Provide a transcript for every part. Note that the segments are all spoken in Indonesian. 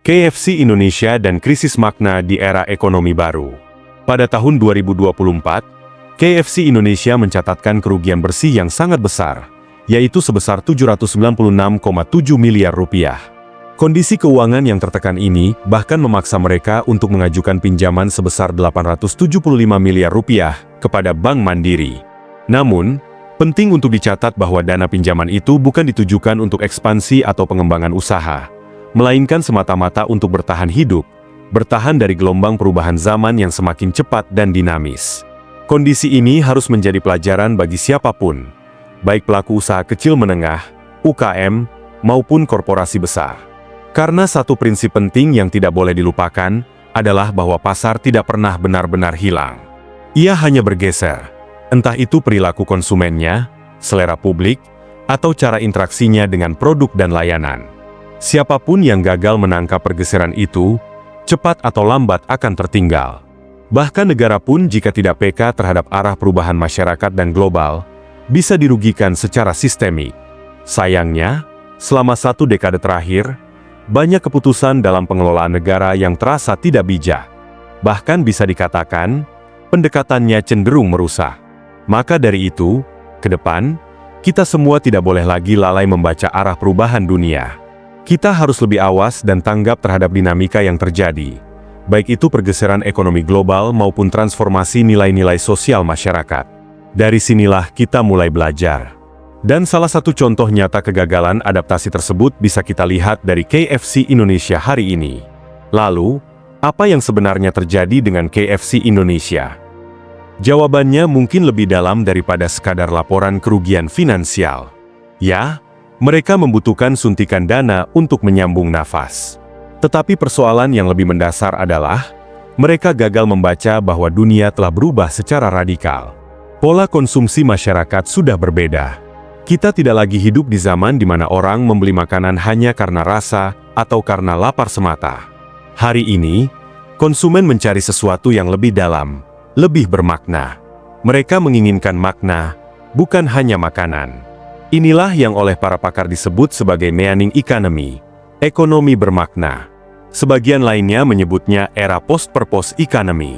KFC Indonesia dan krisis makna di era ekonomi baru. Pada tahun 2024, KFC Indonesia mencatatkan kerugian bersih yang sangat besar, yaitu sebesar 796,7 miliar rupiah. Kondisi keuangan yang tertekan ini bahkan memaksa mereka untuk mengajukan pinjaman sebesar 875 miliar rupiah kepada Bank Mandiri. Namun, penting untuk dicatat bahwa dana pinjaman itu bukan ditujukan untuk ekspansi atau pengembangan usaha, melainkan semata-mata untuk bertahan hidup, bertahan dari gelombang perubahan zaman yang semakin cepat dan dinamis. Kondisi ini harus menjadi pelajaran bagi siapapun, baik pelaku usaha kecil menengah, UKM, maupun korporasi besar. Karena satu prinsip penting yang tidak boleh dilupakan adalah bahwa pasar tidak pernah benar-benar hilang. Ia hanya bergeser, entah itu perilaku konsumennya, selera publik, atau cara interaksinya dengan produk dan layanan. Siapapun yang gagal menangkap pergeseran itu, cepat atau lambat akan tertinggal. Bahkan negara pun jika tidak peka terhadap arah perubahan masyarakat dan global, bisa dirugikan secara sistemik. Sayangnya, selama 1 dekade terakhir, banyak keputusan dalam pengelolaan negara yang terasa tidak bijak. Bahkan bisa dikatakan, pendekatannya cenderung merusak. Maka dari itu, ke depan, kita semua tidak boleh lagi lalai membaca arah perubahan dunia. Kita harus lebih awas dan tanggap terhadap dinamika yang terjadi, baik itu pergeseran ekonomi global maupun transformasi nilai-nilai sosial masyarakat. Dari sinilah kita mulai belajar. Dan salah satu contoh nyata kegagalan adaptasi tersebut bisa kita lihat dari KFC Indonesia hari ini. Lalu, apa yang sebenarnya terjadi dengan KFC Indonesia? Jawabannya mungkin lebih dalam daripada sekadar laporan kerugian finansial. Ya, mereka membutuhkan suntikan dana untuk menyambung nafas. Tetapi persoalan yang lebih mendasar adalah, mereka gagal membaca bahwa dunia telah berubah secara radikal. Pola konsumsi masyarakat sudah berbeda. Kita tidak lagi hidup di zaman di mana orang membeli makanan hanya karena rasa atau karena lapar semata. Hari ini, konsumen mencari sesuatu yang lebih dalam, lebih bermakna. Mereka menginginkan makna, bukan hanya makanan. Inilah yang oleh para pakar disebut sebagai meaning economy, ekonomi bermakna. Sebagian lainnya menyebutnya era post-purpose economy.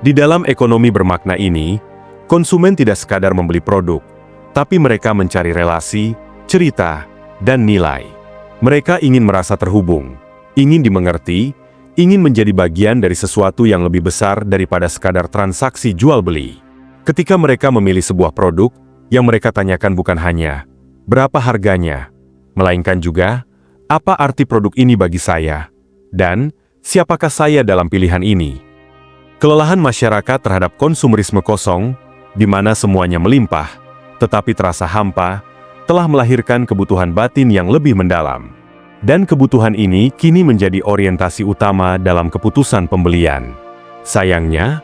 Di dalam ekonomi bermakna ini, konsumen tidak sekadar membeli produk, tapi mereka mencari relasi, cerita, dan nilai. Mereka ingin merasa terhubung, ingin dimengerti, ingin menjadi bagian dari sesuatu yang lebih besar daripada sekadar transaksi jual-beli. Ketika mereka memilih sebuah produk, yang mereka tanyakan bukan hanya berapa harganya, melainkan juga, apa arti produk ini bagi saya, dan siapakah saya dalam pilihan ini. Kelelahan masyarakat terhadap konsumerisme kosong, di mana semuanya melimpah, tetapi terasa hampa, telah melahirkan kebutuhan batin yang lebih mendalam. Dan kebutuhan ini kini menjadi orientasi utama dalam keputusan pembelian. Sayangnya,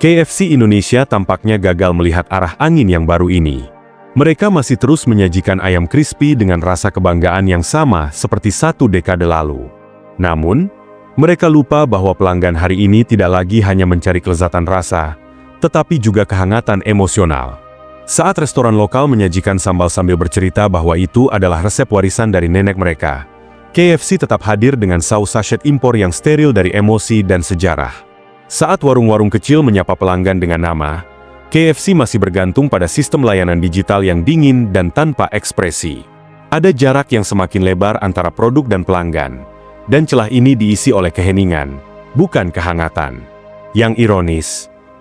KFC Indonesia tampaknya gagal melihat arah angin yang baru ini. Mereka masih terus menyajikan ayam crispy dengan rasa kebanggaan yang sama seperti 1 dekade lalu. Namun, mereka lupa bahwa pelanggan hari ini tidak lagi hanya mencari kelezatan rasa, tetapi juga kehangatan emosional. Saat restoran lokal menyajikan sambal sambil bercerita bahwa itu adalah resep warisan dari nenek mereka, KFC tetap hadir dengan saus sachet impor yang steril dari emosi dan sejarah. Saat warung-warung kecil menyapa pelanggan dengan nama, KFC masih bergantung pada sistem layanan digital yang dingin dan tanpa ekspresi. Ada jarak yang semakin lebar antara produk dan pelanggan, dan celah ini diisi oleh keheningan, bukan kehangatan. Yang ironis,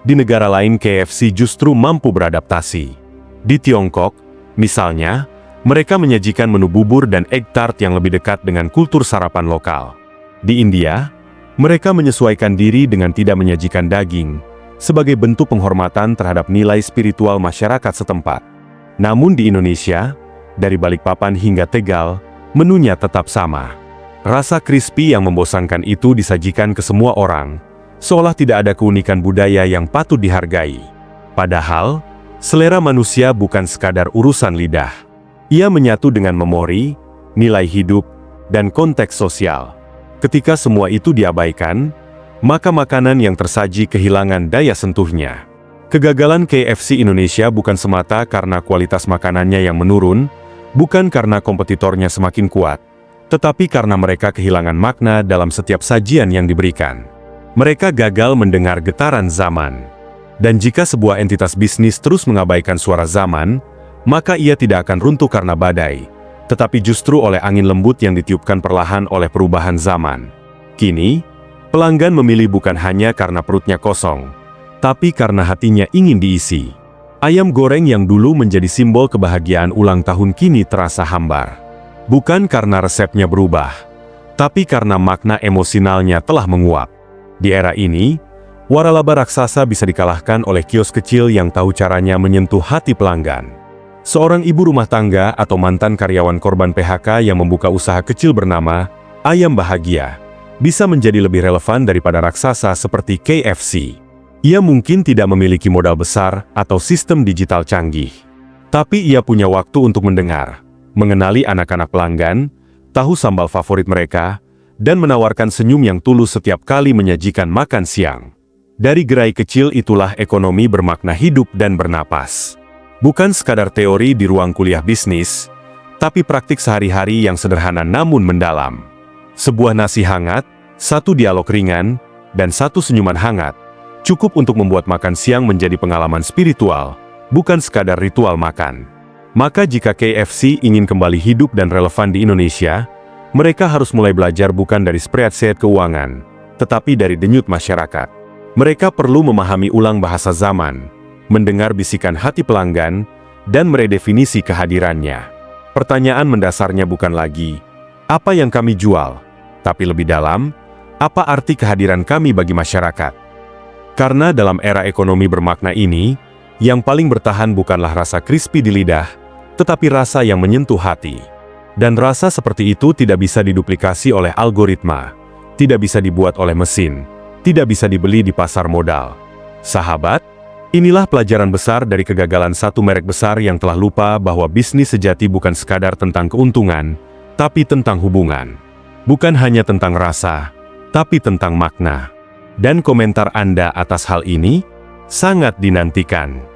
di negara lain KFC justru mampu beradaptasi. Di Tiongkok, misalnya, mereka menyajikan menu bubur dan egg tart yang lebih dekat dengan kultur sarapan lokal. Di India, mereka menyesuaikan diri dengan tidak menyajikan daging, sebagai bentuk penghormatan terhadap nilai spiritual masyarakat setempat. Namun di Indonesia, dari Balikpapan hingga Tegal, menunya tetap sama. Rasa crispy yang membosankan itu disajikan ke semua orang, seolah tidak ada keunikan budaya yang patut dihargai. Padahal, selera manusia bukan sekadar urusan lidah. Ia menyatu dengan memori, nilai hidup, dan konteks sosial. Ketika semua itu diabaikan, maka makanan yang tersaji kehilangan daya sentuhnya. Kegagalan KFC Indonesia bukan semata karena kualitas makanannya yang menurun, bukan karena kompetitornya semakin kuat, tetapi karena mereka kehilangan makna dalam setiap sajian yang diberikan. Mereka gagal mendengar getaran zaman. Dan jika sebuah entitas bisnis terus mengabaikan suara zaman, maka ia tidak akan runtuh karena badai, tetapi justru oleh angin lembut yang ditiupkan perlahan oleh perubahan zaman. Kini, pelanggan memilih bukan hanya karena perutnya kosong, tapi karena hatinya ingin diisi. Ayam goreng yang dulu menjadi simbol kebahagiaan ulang tahun kini terasa hambar. Bukan karena resepnya berubah, tapi karena makna emosionalnya telah menguap. Di era ini, waralaba raksasa bisa dikalahkan oleh kios kecil yang tahu caranya menyentuh hati pelanggan. Seorang ibu rumah tangga atau mantan karyawan korban PHK yang membuka usaha kecil bernama Ayam Bahagia bisa menjadi lebih relevan daripada raksasa seperti KFC. Ia mungkin tidak memiliki modal besar atau sistem digital canggih, tapi ia punya waktu untuk mendengar, mengenali anak-anak pelanggan, tahu sambal favorit mereka, dan menawarkan senyum yang tulus setiap kali menyajikan makan siang. Dari gerai kecil itulah ekonomi bermakna hidup dan bernapas. Bukan sekadar teori di ruang kuliah bisnis, tapi praktik sehari-hari yang sederhana namun mendalam. Sebuah nasi hangat, satu dialog ringan, dan satu senyuman hangat, cukup untuk membuat makan siang menjadi pengalaman spiritual, bukan sekadar ritual makan. Maka jika KFC ingin kembali hidup dan relevan di Indonesia, mereka harus mulai belajar bukan dari spreadsheet keuangan, tetapi dari denyut masyarakat. Mereka perlu memahami ulang bahasa zaman, mendengar bisikan hati pelanggan, dan meredefinisi kehadirannya. Pertanyaan mendasarnya bukan lagi, apa yang kami jual? Tapi lebih dalam, apa arti kehadiran kami bagi masyarakat? Karena dalam era ekonomi bermakna ini, yang paling bertahan bukanlah rasa crispy di lidah, tetapi rasa yang menyentuh hati. Dan rasa seperti itu tidak bisa diduplikasi oleh algoritma, tidak bisa dibuat oleh mesin, tidak bisa dibeli di pasar modal. Sahabat, inilah pelajaran besar dari kegagalan satu merek besar yang telah lupa bahwa bisnis sejati bukan sekadar tentang keuntungan, tapi tentang hubungan. Bukan hanya tentang rasa, tapi tentang makna. Dan komentar Anda atas hal ini sangat dinantikan.